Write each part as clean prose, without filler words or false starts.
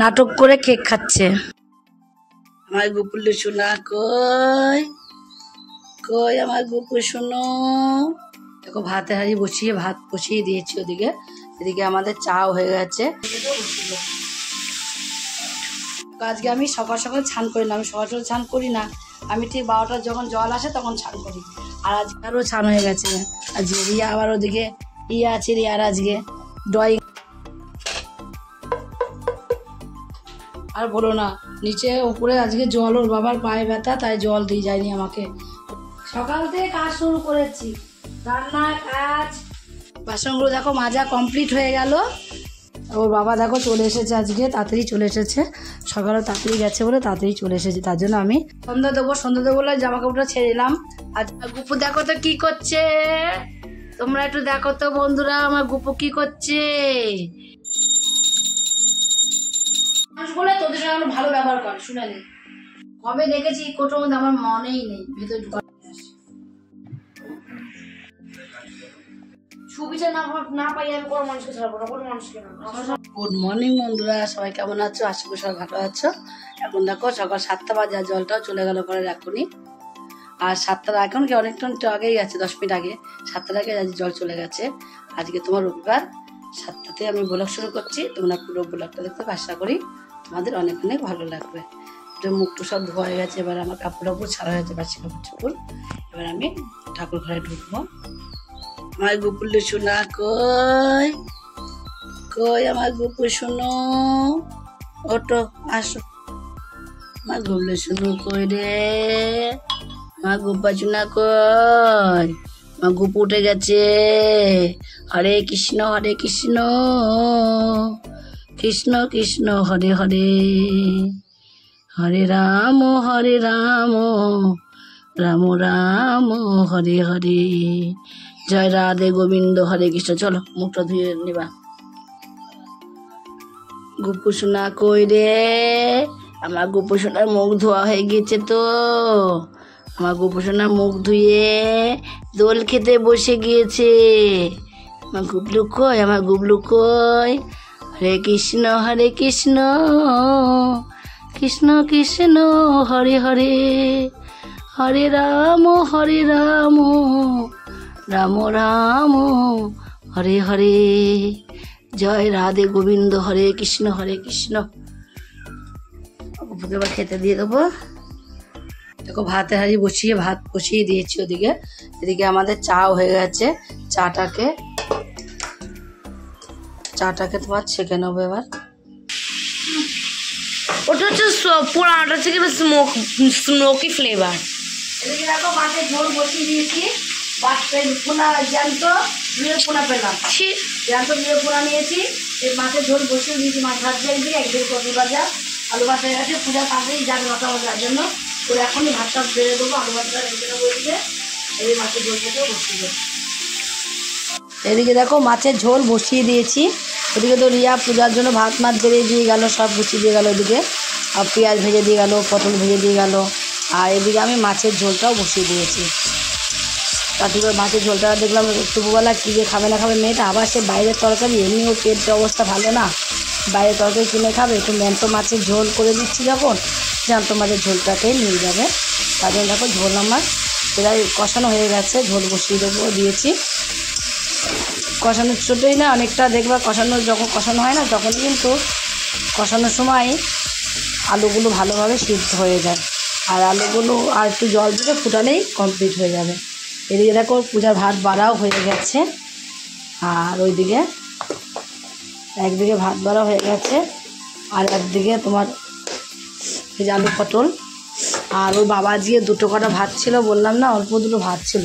নাটক করে কেক খাচ্ছে। আমার গোপুল্লু সোনা কই কই আমার গোপু শোনো। দেখো ভাতে হাঁড়ি বসিয়ে ভাত বসিয়ে দিয়েছি ওদিকে, এদিকে আমাদের চাও হয়ে গেছে। আজকে আমি সকাল সকাল স্নান করি না, আমি সকাল সকাল স্নান করি না, আমি ঠিক 12টার যখন জল আসে তখন স্নান করি। আর আজকে আরও স্নান হয়ে গেছে। আজকে রিয়া আবার ওদিকে ইয়ে আছে, রিয়ার আজকে ড্রয়িং। আর বলো না, নিচে উপরে আজকে জল, ওর বাবার পায়ে ব্যথা, তাই জল দিয়ে যায়নি আমাকে। সকাল থেকে কাজ শুরু করেছি, রান্না কাজ, বাসনগুলো দেখো মাজা কমপ্লিট হয়ে গেল। ওর বাবা দেখো চলে এসেছে, আজকে তাড়াতাড়ি চলে এসেছে, সকালে তাড়াতাড়ি গেছে বলে তাড়াতাড়ি চলে এসেছে, তার জন্য আমি সন্ধ্যা দেবো বলে জামা কাপড়টা ছেড়ে এলাম। আর গুপু দেখো তো কি করছে, তোমরা একটু দেখো তো বন্ধুরা, আমার গুপু কি করছে। মানুষগুলো তোদের সঙ্গে আমরা ভালো ব্যবহার করে শুনে নেই, কবে দেখেছি কোটোর মধ্যে আমার মনেই নেই, ভেতরে ঢুকা গুড মর্নিং বন্ধুরা, সবাই কেমন আছো? আশা করি সবাই ভালো আছো। এখন দেখো সকাল 7টা বাজে, জলটাও চলে গেল ঘরে এখনই। আর 7টার এখন কি অনেকক্ষণ আগেই গেছে, 10 মিনিট আগে, 7টার আগে আজ জল চলে গেছে। আজকে তোমার রবিবার, 7টাতে আমি ব্লগ শুরু করছি, তোমরা পুরো ব্লগটা দেখতে আশা করি তোমাদের অনেক অনেক ভালো লাগবে। মুখটু সব ধোয়া হয়ে গেছে, এবার আমার কাপড় টাপড় ছাড়া হয়েছে, বাসি কাপড় চাপড়। এবার আমি ঠাকুর ঘরে ঢুকবো। আমার গোপুল্লু সোনা কই কই আমার গোপু শোনো, ওটো আসো। আমার গোপুল্লু শোনো কই রে, আমার গোপা সোনা কই, আমার গোপু উঠে গেছে। হরে কৃষ্ণ কৃষ্ণ কৃষ্ণ হরে হরে, হরে রাম রাম রাম হরে হরে, জয় রাধে গোবিন্দ হরে কৃষ্ণ। চলো মুখটা ধুয়ে নিবা। গোপু সোনা কই রে, আমার গোপু সোনার মুখ ধোয়া হয়ে গেছে তো, আমার গোপু সোনার মুখ ধুয়ে দোল খেতে বসে গিয়েছে। আমার গুবলু কই, আমার গুবলু কই। হরে কৃষ্ণ কৃষ্ণ কৃষ্ণ হরে হরে, হরে রাম রাম রাম হরে হরে, জয় রাধে গোবিন্দ হরে কৃষ্ণ। ওকে এবার খেতে দিয়ে দেবো। দেখো ভাতে হাঁড়ি বসিয়ে ভাত বসিয়ে দিয়েছি ওদিকে, এদিকে আমাদের চাও হয়ে গেছে। চাটাকে তোমার ছেঁকে নেবো এবার। ওটা হচ্ছে পোড়াটা হচ্ছে কি স্মোকি ফ্লেভার। এদিকে দেখো মাছের ঝোল বসিয়ে দিয়েছি, পোনা জ্যান্ত বিয়ে পোনা পেলাম, জ্যান্ত বিয়ে পোনা নিয়েছি, এই মাছের ঝোল বসিয়ে দিয়েছি। মাছ ভাজতে দিয়ে একদিকে কচু ভাজা, আলু ভাজা হয়ে গেছে, পূজা তাড়াতাড়ি যাবে 9টা বাজার জন্য, ওর এখনই ভাতটা বেড়ে দেবো, আলু ভাজা রেখে দেবো বলছে, এই মাছের ঝোলটাকেও বসিয়ে দেবো। এদিকে দেখো মাছের ঝোল বসিয়ে দিয়েছি, ওদিকে তো রিয়া পূজার জন্য ভাত বেড়ে দিয়ে গেল, সব গুছিয়ে দিয়ে গেল, ওদিকে আর পেঁয়াজ ভেজে দিয়ে গেল, পটল ভেজে দিয়ে গেল, আর এদিকে আমি মাছের ঝোলটাও বসিয়ে দিয়েছি। তাতে করে মাছের ঝোলটা দেখলাম দুপুরবেলা কী যে খাবে না খাবে মেয়েটা, আবার সে বাইরের তরকারি, এমনি ওর পেটের অবস্থা ভালো না, বাইরের তরকারি কিনে খাবে, একটু জ্যান্ত মাছের ঝোল করে দিচ্ছি, যখন জ্যান্ত মাছের ঝোলটাকেই নিয়ে যাবে। তার জন্য দেখো ঝোল আমার প্রায় কষানো হয়ে গেছে, ঝোল বসিয়ে দিয়েছি। কষানো ছোটোই না অনেকটা, দেখবা যখন কষানো হয় না তখনই কিন্তু কষানোর সময় আলুগুলো ভালোভাবে সিদ্ধ হয়ে যায়, আর আলুগুলো আর একটু জল দিয়ে ফুটালেই কমপ্লিট হয়ে যাবে। এদিকে দেখো পূজার ভাত বাড়াও হয়ে গেছে, আর ওইদিকে একদিকে ভাত বাড়া হয়ে গেছে, আর একদিকে তোমার এই যে আলু পটল, আর ওই বাবা আজকে 2 কটা ভাত ছিল, বললাম না অল্প 2 ভাত ছিল,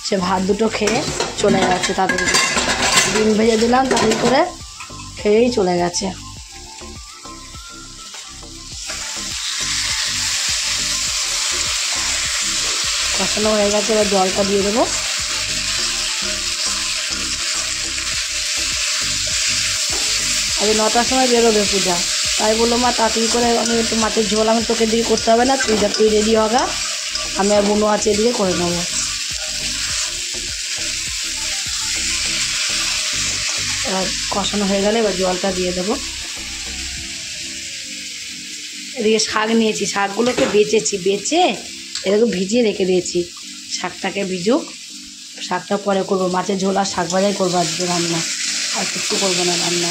সে ভাত 2 খেয়ে চলে গেছে, তাড়াতাড়ি ডিম ভেজে দিলাম, তাড়াতাড়ি করে খেয়েই চলে গেছে। কষানো হয়ে গেছে, এবার জলটা দিয়ে দেবো। আজ 9টার সময় বেরোবে পূজা, তাই বললো মা তাড়াতাড়ি করে আমি একটু মাছের ঝোল, আমি তোকে দিকে করতে হবে না, তুই রেডি হগা, আমি আর বুনো আছে এদিকে করে নেবো। আর কষানো হয়ে গেলে এবার জলটা দিয়ে দেবো। এদিকে শাক নিয়েছি, শাকগুলোকে বেছে এরকম ভিজিয়ে রেখে দিয়েছি। শাকটাকে ভিজুক, শাকটা পরে করবো। মাছের ঝোল আর শাক ভাজাই করবো আজকে রান্না, আর কিছু করবো না রান্না।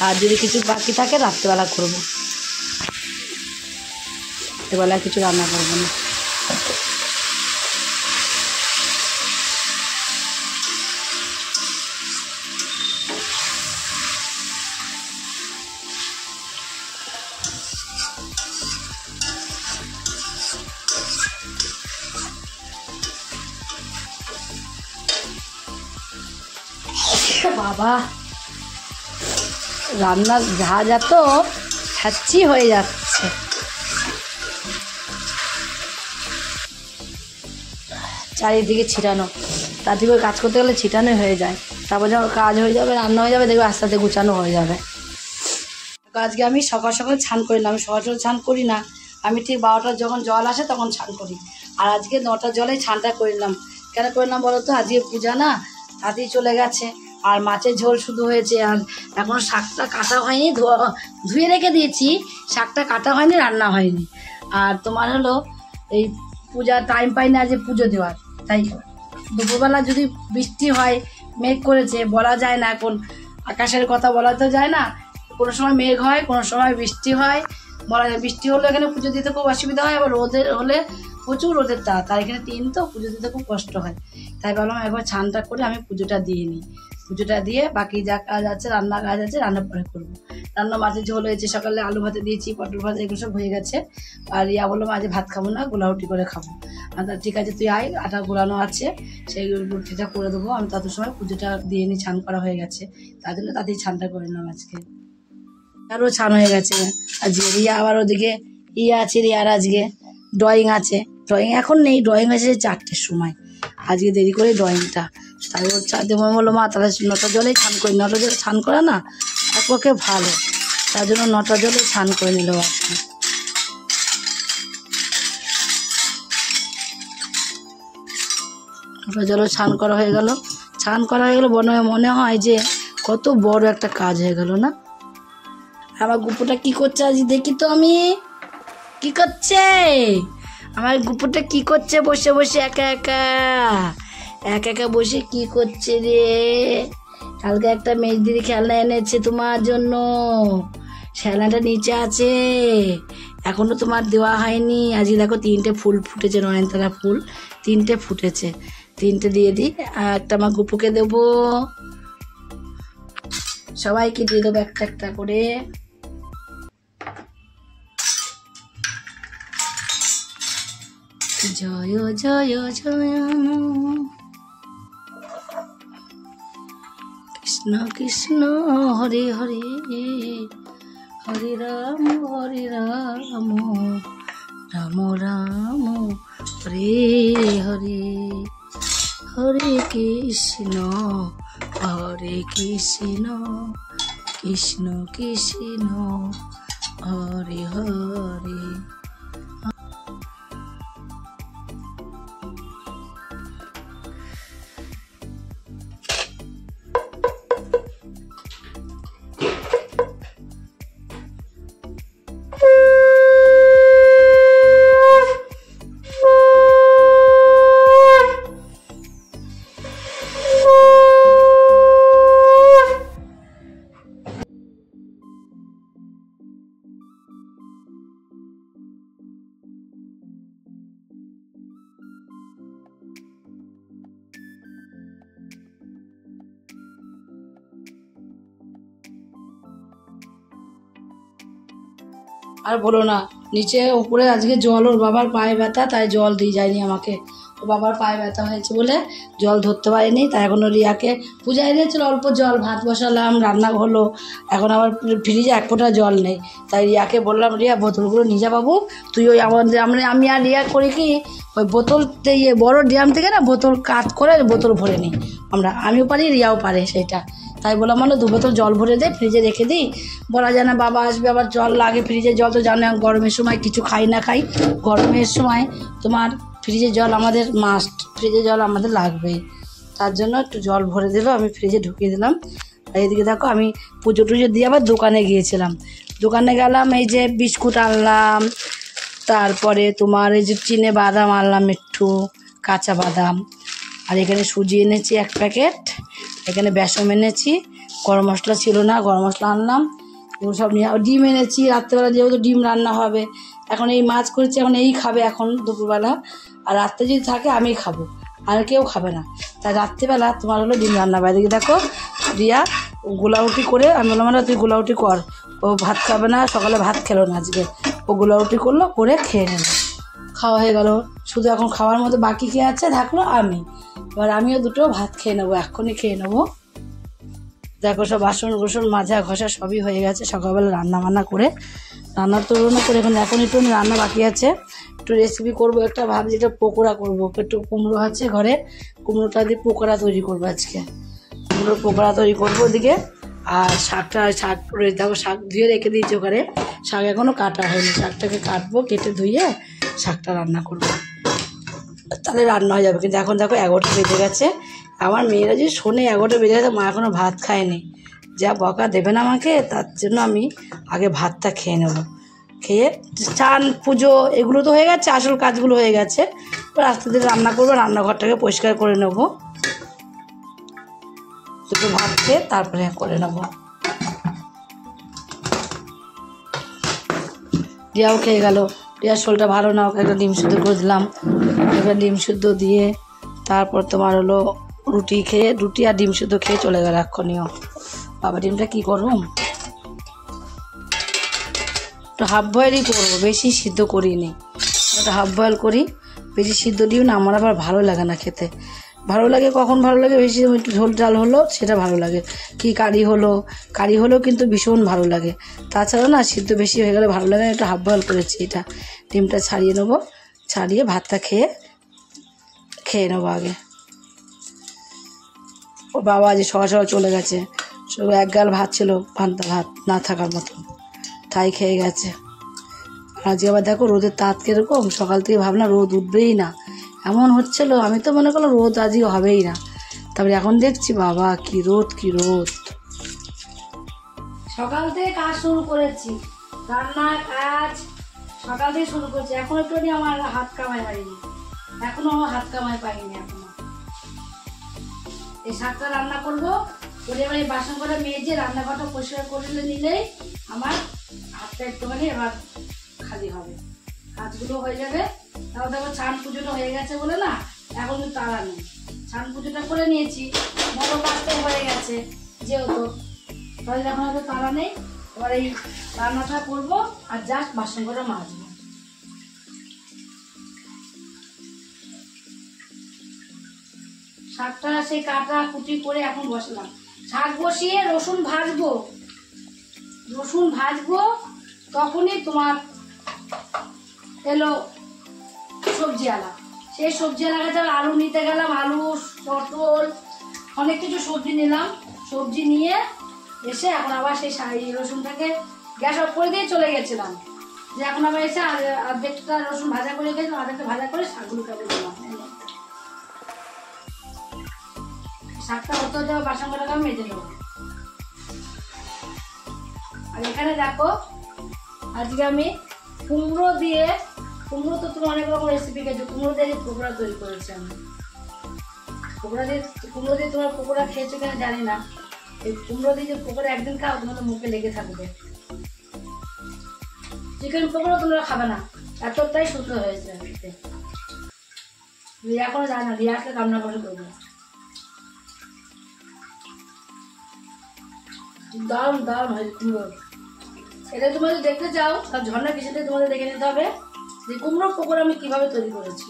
আর যদি কিছু বাকি থাকে রাত্রেবেলা করবো, রাত্রেবেলা কিছু রান্না করবো না। বাবা রান্নার ঝাঁজ এত হ্যাচ্ছি হয়ে যাচ্ছে। চারিদিকে ছিটানো, তার কাজ করতে গেলে ছিটানোই হয়ে যায়। তারপর যখন কাজ হয়ে যাবে, রান্না হয়ে যাবে, দেখবে আস্তে আস্তে গুছানো হয়ে যাবে। আজকে আমি সকাল সকাল স্নান করি না, আমি সকাল সকাল স্নান করি না, আমি ঠিক 12টার যখন জল আসে তখন স্নান করি। আর আজকে 9টার জলে স্নানটা করলাম। কেন করলাম বলো তো? আজকে পূজা না, তাতেই চলে গেছে। আর মাছের ঝোল শুধু হয়েছে, আর এখনও শাকটা কাটা হয়নি, ধুয়ে রেখে দিয়েছি, শাকটা কাটা হয়নি, রান্না হয়নি। আর তোমার হলো এই পূজার টাইম পাই না যে পুজো দেওয়ার, তাই দুপুরবেলা যদি বৃষ্টি হয়, মেঘ করেছে, বলা যায় না, এখন আকাশের কথা বলা তো যায় না, কোনো সময় মেঘ হয়, কোনো সময় বৃষ্টি হয়, বলা যায়। বৃষ্টি হলে এখানে পুজো দিতে খুব অসুবিধা হয়, আবার রোদের হলে প্রচুর রোদের তাপ, তার এখানে টিন তো পুজো দিতে খুব কষ্ট হয়। তাই ভাবলাম একবার স্নানটা করে আমি পুজোটা দিয়ে নিই। পুজোটা দিয়ে বাকি যা কাজ আছে, রান্না কাজ আছে, রান্না পরে করবো। রান্না মাছের ঝোল হয়েছে, সকালে আলু ভাতে দিয়েছি, পটল ভাজা, এগুলো সব হয়ে গেছে। আর ইয়া বললো আজ ভাত খাবো না, গোলাউটি করে খাবো। আর ঠিক আছে তুই আয়, আটা গোলানো আছে, সেই রুটিটা করে দেবো। আমি তত সময় পুজোটা দিয়ে নিই, ছান করা হয়ে গেছে, তার জন্য তাতেই ছানটা করে নিলাম আজকে। আরও ছান হয়ে গেছে আজকে। রিয়া আবার ওদিকে আছে, রিয়ার আজকে ড্রয়িং আছে। ড্রয়িং এখন নেই, ড্রয়িং আছে 4টের সময়, আজকে দেরি করে ড্রয়িংটা। তাই ওর চাঁদে বললো মা তাহলে 9টার জলেই স্নান করি। 9টার জলে স্নান করা না এক পক্ষে ভালো, তার জন্য 9টার জলে স্নান করে নিল আজকে। ওটা জলে স্নান করা হয়ে গেল। স্নান করা হয়ে গেল, মনে হয় যে কত বড় একটা কাজ হয়ে গেল না। আমার গুপুটা কি করছে আজ দেখি তো, আমি কি করছে আমার গুপুটা, কি করছে বসে বসে একা একা বসে কি করছে রে? কালকে একটা মেজদির খেলনা এনেছে তোমার জন্য, খেলনাটা নিচে আছে, এখনো তোমার দেওয়া হয়নি। আজকে দেখো 3টে ফুল ফুটেছে, নয়নতারা ফুল 3টে ফুটেছে, 3টে দিয়ে দিই। আর একটা আমার গুপুকে দেবো, সবাইকে দিয়ে দেবো একটা একটা করে। জয় জয় জয় কৃষ্ণ কৃষ্ণ হরে হরে, হরে রাম রাম রাম হরে হরে, হরে কৃষ্ণ কৃষ্ণ কৃষ্ণ হরে হরে। আর বলো না, নিচে উপরে আজকে জল, ওর বাবার পায়ে ব্যথা, তাই জল দিয়ে যায়নি আমাকে। ওর বাবার পায়ে ব্যথা হয়েছে বলে জল ধরতে পারিনি। তাই এখনও রিয়াকে পূজায় এনেছিল অল্প জল, ভাত বসালাম, রান্না হলো, এখন আবার ফ্রিজে 1 ফোঁটা জল নেই। তাই রিয়াকে বললাম, রিয়া বোতলগুলো নিয়ে যা বাবু, তুই ওই আমি আর রিয়া করি কি, ওই বোতল বড় ড্রাম থেকে না বোতল কাট করে বোতল ভরে নিই আমিও পারি, রিয়াও পারে সেটা। তাই বললাম 2 বোতল জল ভরে দে, ফ্রিজে রেখে দিই, বলা যায় না বাবা আসবে আবার জল লাগে। ফ্রিজে জল তো জানো, গরমের সময় কিছু খাই না খাই, গরমের সময় তোমার ফ্রিজে জল আমাদের মাস্ট, ফ্রিজে জল আমাদের লাগবেই। তার জন্য একটু জল ভরে দিল, আমি ফ্রিজে ঢুকিয়ে দিলাম। আর এদিকে দেখো আমি পুজো টুজো দিয়ে আবার দোকানে গিয়েছিলাম। দোকানে গেলাম, এই যে বিস্কুট আনলাম, তারপরে তোমার এই যে চিনে বাদাম আনলাম, একটু কাঁচা বাদাম, আর এখানে সুজি এনেছি 1 প্যাকেট, এখানে বেসন এনেছি, গরম মশলা ছিল না, গরম মশলা আনলাম, এগুলো সব নিয়ে। ডিম এনেছি, রাত্রেবেলা যেহেতু ডিম রান্না হবে, এখন এই মাছ করেছি, এখন এই খাবে এখন দুপুরবেলা, আর রাত্রে যদি থাকে আমি খাবো, আর কেউ খাবে না। তাই রাত্রিবেলা তোমার হলো ডিম রান্না হবে। এদিকে দেখো রিয়া গোলাউটি করে, আমি বললাম না তুই গোলাউটি কর, ও ভাত খাবে না, সকালে ভাত খেলো না আজকে, ও গোলাউটি করলো, করে খেয়ে নিল, খাওয়া হয়ে গেল। শুধু এখন খাওয়ার মতো বাকি কে আছে থাকলো আমি, এবার আমিও দুটো ভাত খেয়ে নেবো, এক্ষুনি খেয়ে নেবো। দেখো সব বাসন গোসন মাজা ঘষা সবই হয়ে গেছে, সকালবেলা রান্না বান্না করে, রান্নার তুলনা করে এখন একটু রান্না বাকি আছে, একটু রেসিপি করবো একটা, ভাবছি এটা পকোড়া করবো, একটু কুমড়ো আছে ঘরে, কুমড়োটা দিয়ে পকোড়া তৈরি করবো আজকে, কুমড়োর পকোড়া তৈরি করবো ওদিকে। আর শাক দেখো শাক ধুয়ে রেখে দিয়েছি ওখানে, শাক এখনও কাটা হয়নি, শাকটাকে কাটবো, কেটে ধুয়ে শাকটা রান্না করবো, তাহলে রান্না হয়ে যাবে। কিন্তু এখন দেখো 11টা বেজে গেছে, আমার মেয়েরা যে শোনে 11টা বেজে গেছে, মা এখনও ভাত খায়নি, যা বকা দেবে না আমাকে, তার জন্য আমি আগে ভাতটা খেয়ে নেব, খেয়ে চান পুজো এগুলো তো হয়ে গেছে, আসল কাজগুলো হয়ে গেছে, রাস্তা দিয়ে রান্না করবো, রান্নাঘরটাকে পরিষ্কার করে নেবো, দুটো ভাত খেয়ে তারপরে করে নেবো। রিয়াও খেয়ে গেল, রিয়ার শোলটা ভালো না, ওকে একটা ডিম সিদ্ধ করে দিলাম, একটা ডিম সিদ্ধ দিয়ে তারপর তোমার হলো রুটি খেয়ে, রুটি আর ডিম সিদ্ধ খেয়ে চলে গেল এক্ষুনিও। বাবা ডিমটা কী করুম, একটু হাফ বয়েলই করবো, বেশি সিদ্ধ করিনি, একটা হাফ বয়েল করি, বেশি সিদ্ধ দিও না, আমার আবার ভালো লাগে না খেতে। ভালো লাগে কখন ভালো লাগে, বেশি একটু ঝোল ডাল হলো সেটা ভালো লাগে, কি কারি হলো কিন্তু ভীষণ ভালো লাগে, তাছাড়া না সিদ্ধ বেশি হয়ে গেলে ভালো লাগে না। একটু হাফ বয়েল করেছি, এটা ডিমটা ছাড়িয়ে নেবো, ছাড়িয়ে ভাতটা খেয়ে নেবো আগে। ও বাবা আজ সকাল সকাল চলে গেছে, শুধু 1 গাল ভাত ছিল, পান্তা ভাত না থাকার মতো, তাই খেয়ে গেছে। আজকে আবার দেখো রোদের তাপ কীরকম, সকাল থেকে ভাবলাম রোদ উঠবেই না, এমন হচ্ছিলো, আমি তো মনে করলাম রোদ আজকে হবেই না, তারপরে এখন দেখছি বাবা কি রোদ কি রোদ। সকাল থেকে কাজ শুরু করেছি, রান্নার কাজ সকাল থেকে শুরু করেছি, এখন একটু আমার হাত কামাই পাইনি, এখনো আমার হাত কামাই পাইনি এখনো। এই শাকটা রান্না করবো, করে এবার এই বাসন করে মেজে রান্নাঘরটা পরিষ্কার করে নিলেই আমার হাতটা একটুখানি এবার খালি হবে, কাজগুলো হয়ে যাবে। তারপর দেখো ছান পুজোটা হয়ে গেছে বলে না এখন কিন্তু তাড়া নেই, ছান পুজোটা করে নিয়েছি, বড় কাজটা হয়ে গেছে যেহেতু, তাহলে এখন হয়তো তাড়া নেই। এবার এই রান্নাটা করবো আর জাস্ট বাসন করে মাজবো। শাকটা সেই কাটা কুটি করে এখন বসলাম, শাক বসিয়ে রসুন ভাজবো, তখনই তোমার এলো সবজি আলা, সেই সবজি আলা কাছে আলু নিতে গেলাম, আলু পটল অনেক কিছু সবজি নিলাম, সবজি নিয়ে এসে এখন আবার সেই রসুনটাকে গ্যাস অফ করে দিয়ে চলে গেছিলাম, যে এখন আবার এসে অর্ধেকটা রসুন ভাজা করে গেছিলাম, অর্ধেকটা ভাজা করে শাকগুলোকে দিলাম, শাকটা হতে দেওয়া বাসন করে আমি মেজে নেব। আর এখানে দেখো আজকে আমি কুমড়ো তো তুমি অনেক রকম রেসিপি খেয়েছো, কুমড়ো দিয়ে পকোড়া তৈরি করেছি আমি, কুমড়ো দিয়ে তোমার পকোড়া খেয়েছো কিনা জানি না, এই কুমড়ো দিয়ে যে পকোড়া একদিন খাও তোমাদের মুখে লেগে থাকবে। চিকেন পকোড়া তোমরা খাবে না, এতটাই সুন্দর হয়েছে, এখনো জানি না, দিয়ে আসলে কামনা করে করবো। দারুণ হয়েছে কুমড়ো, এটা তোমরা যদি দেখতে চাও তার ঝর্ণা কিচেনে তোমাদের দেখে নিতে হবে যে কুমড়ো পকোড়া আমি কিভাবে তৈরি করেছি।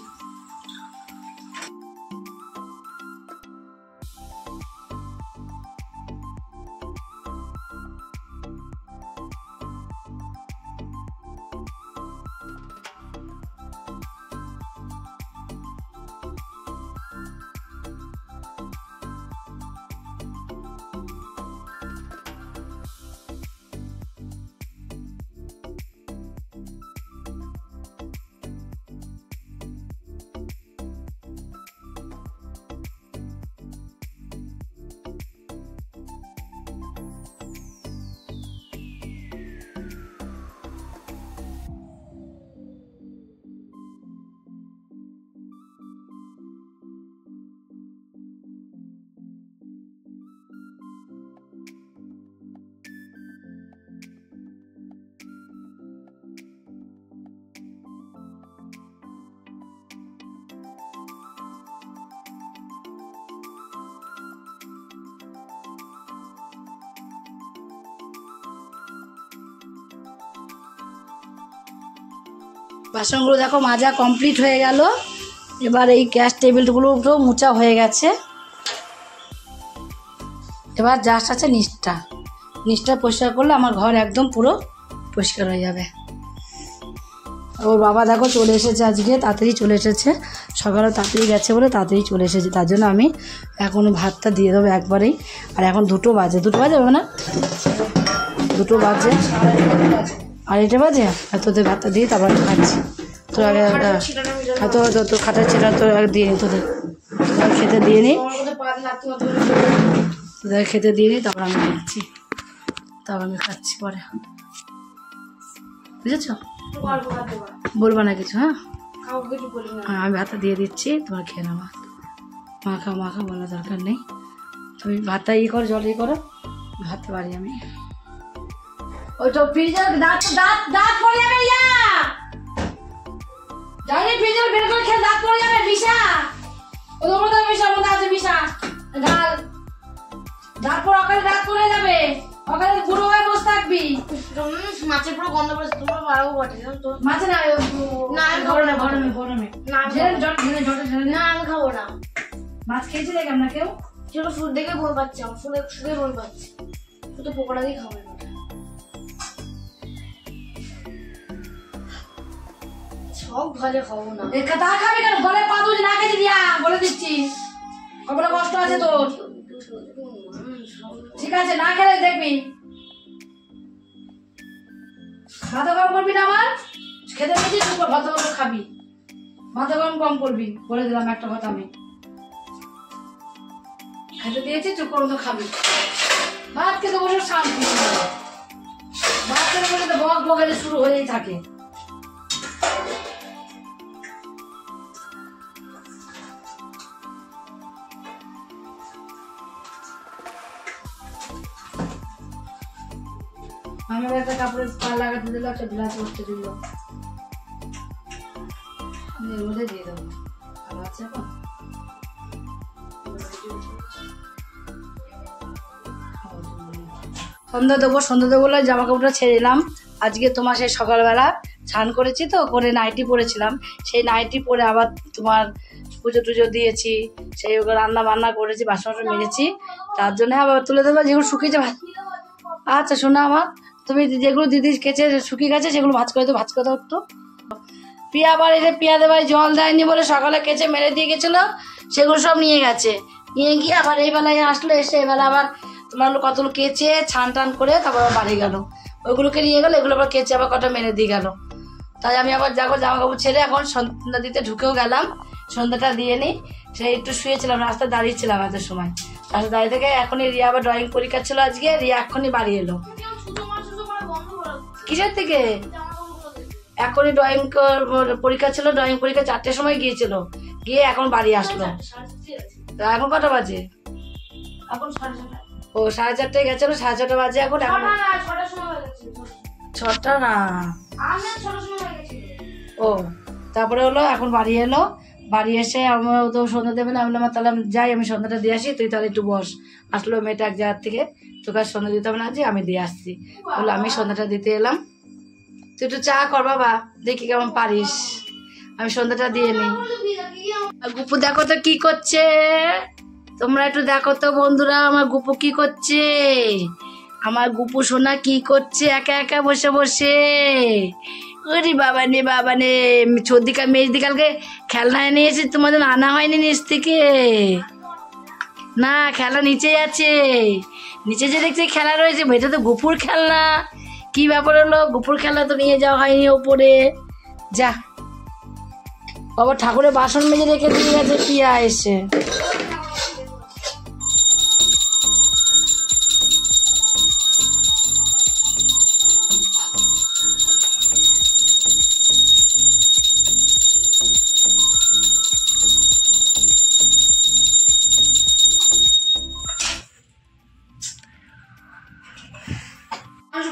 বাসনগুলো দেখো মাজা কমপ্লিট হয়ে গেল। এবার এই গ্যাস টেবিলগুলো মোছা হয়ে গেছে। এবার জাস্ট আছে নিচটা পরিষ্কার করলে আমার ঘর একদম পুরো পরিষ্কার হয়ে যাবে। ওর বাবা দেখো চলে এসেছে, আজকে তাড়াতাড়ি চলে এসেছে, সকালে তাড়াতাড়ি গেছে বলে তাড়াতাড়ি চলে এসেছে। তার জন্য আমি এখন ভাতটা দিয়ে দেবো একবারেই। আর এখন 2টো বাজে হবে না, 2টো বাজে, আর এটা বাজে। আর তোদের ভাতটা দিয়ে তারপর খাচ্ছি। তোর আগে তোর খাটার ছেটা তোর আগে দিয়ে নি, তোদের খেতে দিয়ে নি, তোদের খেতে দিয়ে নি, তারপর আমি খাচ্ছি, তারপর আমি খাচ্ছি পরে, বুঝেছ? বলবো না কিছু। হ্যাঁ আমি ভাতটা দিয়ে দিচ্ছি, তোমার খেয়ে নাও ভাত। মাখা বলার দরকার নেই, তুমি ভাতটা করো, জল করো, ভাতটা বাড়ি আমি। ওই তো ফ্রিজের দাঁত পড়ে যাবে, জানি ফ্রিজের বের করে খেয়ে দাঁত পড়ে যাবে। মিশা ওদের মধ্যে আছে মিশা, ঢাল দাঁত পড়ে, অকালে দাঁত পড়ে যাবে, অকালে বুড়ো হয়ে বসে থাকবি। মাছের পুরো গন্ধ পড়েছে, তোমরা বাড়াবো বটে তো মাছ না গরমে না, আমি খাবো না। মাছ খেয়েছি দেখ আমরা কেউ, সেটা ফুড দেখে ভয় পাচ্ছি, আমার শুধু ভয় পাচ্ছি, শুধু পকোড়া দিয়ে খাবো না। সব ঘরে খাবো না। তা খাবি কেন? গলে পা তুলি না খেয়েছি দিয়া বলে দিচ্ছি, কপালে কষ্ট আছে তোর। ঠিক আছে, না খেলে দেখবি। মাথা গরম করবি না আমার, খেতে পেয়েছিস ভাত গরম খাবি, মাথা গরম কম করবি, বলে দিলাম একটা কথা। আমি খেতে দিয়েছি, চুপ করে খাবি। ভাত খেতে বসে শান্তি, ভাত খেতে বসে তো বক বকালে শুরু হয়েই থাকে। আমার একটা কাপড়ের পা লাগাতে দিল, একটা গ্লাস করতে দিল, এর মধ্যে দিয়ে দেবো। ভালো আছে এখন? সন্ধ্যা দেবো বলে জামা কাপড়টা ছেড়ে এলাম। আজকে তোমার সেই সকালবেলা স্নান করেছি তো, করে নাইটি পরেছিলাম, সেই নাইটি পরে আবার তোমার পুজো টুজো দিয়েছি, সেই রান্না বান্না করেছি, বাসন মেরেছি, তার জন্য আবার তুলে দেবো যেগুলো শুকিয়েছে। আচ্ছা শোনা আমার, তুমি যেগুলো দিদি কেচে শুকিয়ে গেছে সেগুলো ভাজ করে দাও একটু। পিয়া আবার এসে পিয়াদের ভাই জল দেয়নি বলে সকালে কেচে মেরে দিয়ে গেছিলো, সেগুলো সব নিয়ে গেছে, নিয়ে গিয়ে আবার এই বেলায় আসলো, এসে এবেলা আবার তোমার কতগুলো কেচে ছান টান করে তারপর বাড়ি গেল, ওইগুলোকে নিয়ে গেলো, এগুলো আবার কেচে আবার কটা মেরে দিয়ে গেল। তাই আমি আবার যাবো জামা কাপড় ছেড়ে এখন সন্ধ্যা দিতে ঢুকেও গেলাম, সন্ধ্যাটা দিয়ে নিই। সেই একটু শুয়েছিলাম, রাস্তায় দাঁড়িয়েছিলাম এত সময়, রাস্তায় দাঁড়িয়ে থেকে এখনই রিয়া আবার ড্রয়িং পরীক্ষা ছিল আজকে, রিয়া এখনই বাড়ি এলো। কিসের থেকে? এখনই ড্রয়িং পরীক্ষা ছিল, ড্রয়িং পরীক্ষা 4টের সময় গিয়েছিল, গিয়ে এখন বাড়ি আসলো। এখন কটা বাজে? ও 4:30 গেছিল, 4:30 বাজে এখন। 6টা না, ও তারপরে হলো এখন বাড়ি এলো। বাড়ি এসে আমার তো সন্ধ্যা দেবে না, আমি বললাম তাহলে আমি যাই, আমি সন্ধ্যাটা দিয়ে আসি, তুই তাহলে একটু বস। আসলো মেয়েটা এক জায়গার থেকে, তোকে আর সন্ধ্যা দিতে হবে না, আজ আমি দিয়ে আসছি বলে আমি সন্ধ্যাটা দিতে এলাম। তুই একটু চা কর বাবা, দেখি কেমন পারিস, আমি সন্ধ্যাটা দিয়ে নিই। গুপু দেখো তো কি করছে, তোমরা একটু দেখো তো বন্ধুরা, আমার গুপু কি করছে, আমার গুপু সোনা কি করছে একা একা বসে বসে। ওরে বাবা নে মেজদিকালকে খেলনা নিয়েছি, তোমাদের আনা হয়নি নিচ থেকে? না, খেলা নিচেই আছে, নিচে যে দেখছি খেলা রয়েছে, এটা তো গুপুর খেলনা। কি ব্যাপার হলো, গুপুর খেলনা তো নিয়ে যাওয়া হয়নি ওপরে। যা বাবা, ঠাকুরের বাসন মেজে রেখে দিয়ে গেছে পিয়া এসে।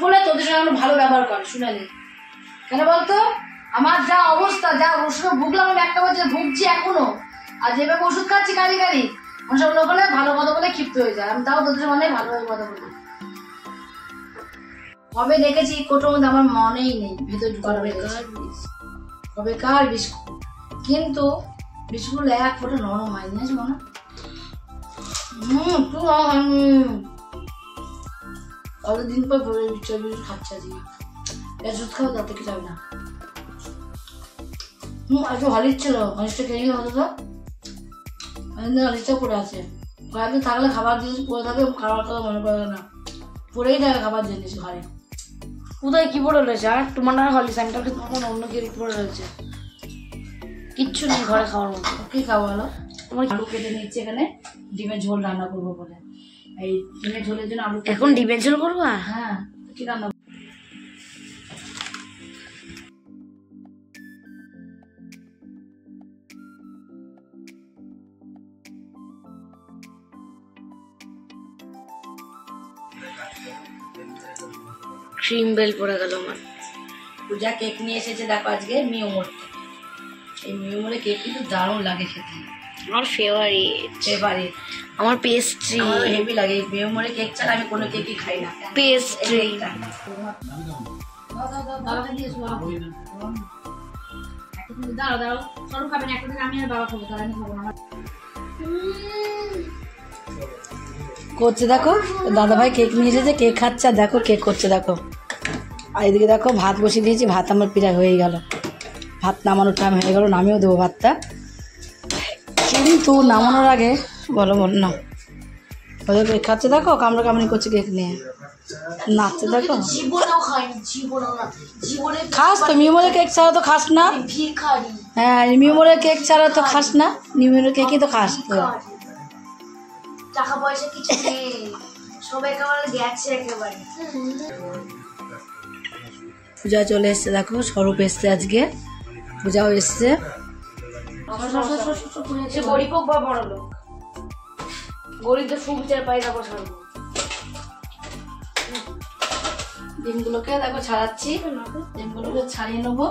বলে তোদের সঙ্গে ভালো ব্যবহার করে শুনালি কেন বলতো? আমার যা অবস্থা, যা ওষুধ ভুগলাম, আমি একটা বছর ভুগছি এখনো, আর যেভাবে ওষুধ খাচ্ছি গাড়ি সব লোক হলে ভালো কথা বলে ক্ষিপ্ত হয়ে যায়। আমি তাও তোদের মানে ভালোভাবে কথা বলি। কবে দেখেছি কোটোর মধ্যে আমার মনেই নেই, ভেতর ঢুকানো কবেকার বিস্কুট, কিন্তু বিস্কুটগুলো এক ফোঁটা নরম হয়নি, আছে মনে একটু অতদিন পর বিস্কুট খাচ্ছে আজকে, ওষুধ খাও তাতে কি যাবে না। একটু হলির ছিল, হলিরটা খেয়ে হতো তো, হলিরটা পড়ে আছে, কয়েকদিন থাকলে খাবার জিনিস পড়ে থাকে, খাবার কথা মনে পড়ে না, পড়েই থাকে খাবার জিনিস ঘরে। কোথায় কি পড়ে রয়েছে? আর তোমার না হলি সেন্টার মতন অন্য কি পড়ে রয়েছে? কিচ্ছু নেই ঘরে খাওয়ার মতো। কি খাওয়া হলো? তোমার আলু কেটে নিচ্ছে এখানে, ডিমের ঝোল রান্না করবো বলে। এই ডিমের ঝোলের জন্য আলু, এখন ডিমের ঝোল করবা? হ্যাঁ, কি রান্না? ক্রিম বেল পড়ে গেল আমার। পূজা কেক নিয়ে এসেছে দেখো আজকে মিউমোর। এই মিউমোরে কেক কিন্তু দারুণ লাগে খেতে, আমার ফেভারিট। আমার পেস্ট্রি হেভি লাগে। মিউমোরে কেক ছাড়া আমি কোনো কেকই খাই না। পেস্ট্রি দাঁড়াও সরু খাবেন, একটা দিন আমি আর বাবা খাবো, তার আমি খাবো না। করছে দেখো দাদা ভাই কেক নিয়ে এসেছে, কেক খাচ্ছে, আর দেখো কেক করছে দেখো। আর এদিকে দেখো ভাত বসিয়ে দিয়েছি, ভাত আমার প্রায় হয়ে গেল, ভাত নামানোর টাইম হয়ে গেল, নামিয়েও দেবো ভাতটা। কিন্তু নামানোর আগে বলো না, ওদের কেক খাচ্ছে দেখো, কামড়া কামড়ি করছে কেক নিয়ে, নাচছে দেখো। খাস তো মিউমোরের কেক ছাড়া তো খাস না? হ্যাঁ, মিউমোরের কেক ছাড়া তো খাস না, মিউমোরের কেকই তো খাস তো। টাকা পয়সা কিছু নেই, সবাই একেবারে গেছে একেবারে। পূজা চলে এসছে দেখো, স্বরূপ এসছে আজকে, পূজাও এসছে। সে গরিব হোক বা বড় লোক, গরিবদের ফুলচার পায়রা বসাবো। ডিমগুলোকে দেখো ছাড়াচ্ছি, ডিমগুলোকে ছাড়িয়ে নেবো।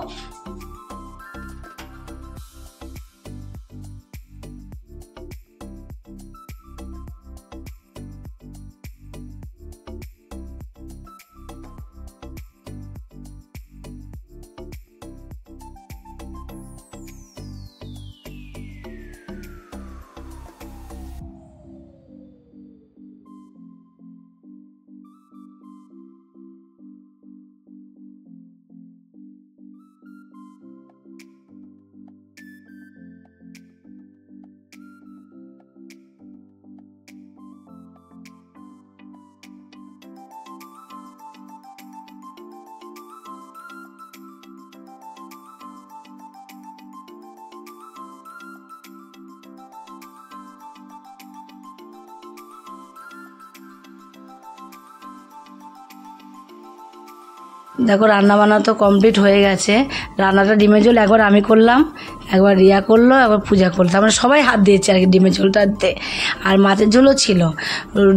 দেখো রান্না বান্না তো কমপ্লিট হয়ে গেছে। রান্নাটা ডিমের ঝোল একবার আমি করলাম, একবার রিয়া করলো, একবার পূজা করলো, তার মানে সবাই হাত দিয়েছে আর কি ডিমের ঝোলটাতে। আর মাছের ঝোলও ছিল,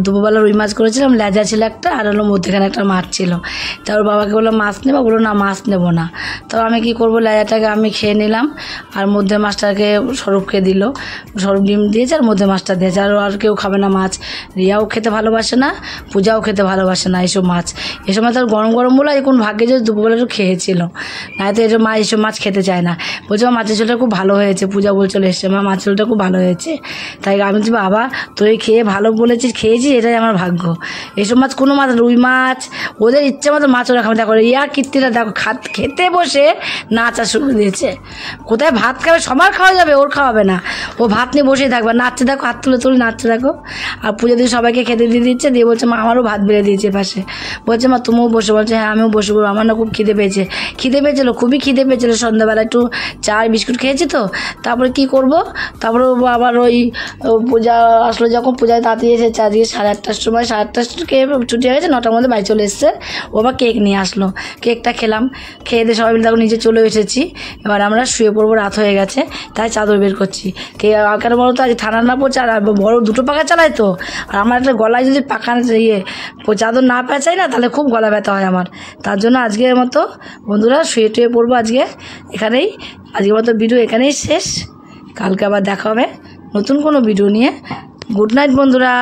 দুপুরবেলা রুই মাছ করেছিলাম, লেজা ছিল একটা, আর হলো মধ্যেখানে একটা মাছ ছিল। তারপর বাবাকে বললাম মাছ নেবো, বললো না মাছ নেবো না। তো আমি কি করবো, লেজাটাকে আমি খেয়ে নিলাম, আর মধ্যে মাছটাকে স্বরূপকে দিল, স্বরূপ ডিম দিয়েছে আর মধ্যে মাছটা দিয়েছে। আর কেউ খাবে না মাছ, রিয়াও খেতে ভালোবাসে না, পূজাও খেতে ভালোবাসে না এইসব মাছ। এসব মাছ আর গরম গরম বলে এখন ভাগ্যে যে দুপুরবেলা একটু খেয়েছিল, না তো এসব মাছ খেতে চায় না। বলছে মা মাছের ঝোলটা খুব ভালো হয়েছে, পূজা বল চলে এসছে, মা মাছের ঝোলটা খুব ভালো হয়েছে। তাই আমি বলছি বাবা তুই খেয়ে ভালো বলেছিস, খেয়েছিস, এটাই আমার ভাগ্য। এইসব মাছ কোনো মাছ, রুই মাছ ওদের ইচ্ছে মতো মাছ ওরা খাবে। দেখো ইয়া কীর্তিটা দেখো, খেতে বসে নাচা শুরু দিয়েছে। কোথায় ভাত খাবে, সবার খাওয়া যাবে, ওর খাওয়াবে না, ও ভাত নিয়ে বসেই থাকবে, নাচছে দেখো, হাত তুলে তুলে নাচছে দেখো। আর পূজা দিয়ে সবাইকে খেতে দিয়ে দিচ্ছে, দিয়ে বলছে মা আমারও ভাত বেড়ে দিয়েছে পাশে। বলছে মা তুমিও বসে, বলছে হ্যাঁ আমিও বসে পড়বো, আমার না খুব খিদে পেয়েছে। খিদে পেয়েছিল, খুবই খিদে পেয়েছিল, সন্ধ্যাবেলা একটু চা বিস্কুট খেয়েছি তো। তারপরে কি করব, তারপরে আবার ওই পূজা আসলো যখন, পূজায় তাড়াতাড়ি এসেছে আজকে 8:30টার সময়, 8:30টার খেয়ে ছুটি হয়ে গেছে, 9টার মধ্যে বাড়ি চলে এসছে। ও আবার কেক নিয়ে আসলো, কেকটা খেলাম, খেয়ে দিয়ে সবাই মিলে তখন নিচে চলে এসেছি। এবার আমরা শুয়ে পড়বো, রাত হয়ে গেছে, তাই চাদর বের করছি। কেন বলো তো আজ ঠান্ডা না পড়ছে, আর বড় দুটো পাখা চালায় তো, আর আমার একটা গলায় যদি পাখা চাদর না পেঁচাই না তাহলে খুব গলা ব্যথা হয় আমার। তার জন্য আজকের মতো বন্ধুরা শুয়ে টুয়ে পড়বো আজকে এখানেই। আজকের মতো ভিডিও এখানেই শেষ, কালকে আবার দেখা হবে নতুন কোনো ভিডিও নিয়ে। গুড নাইট বন্ধুরা।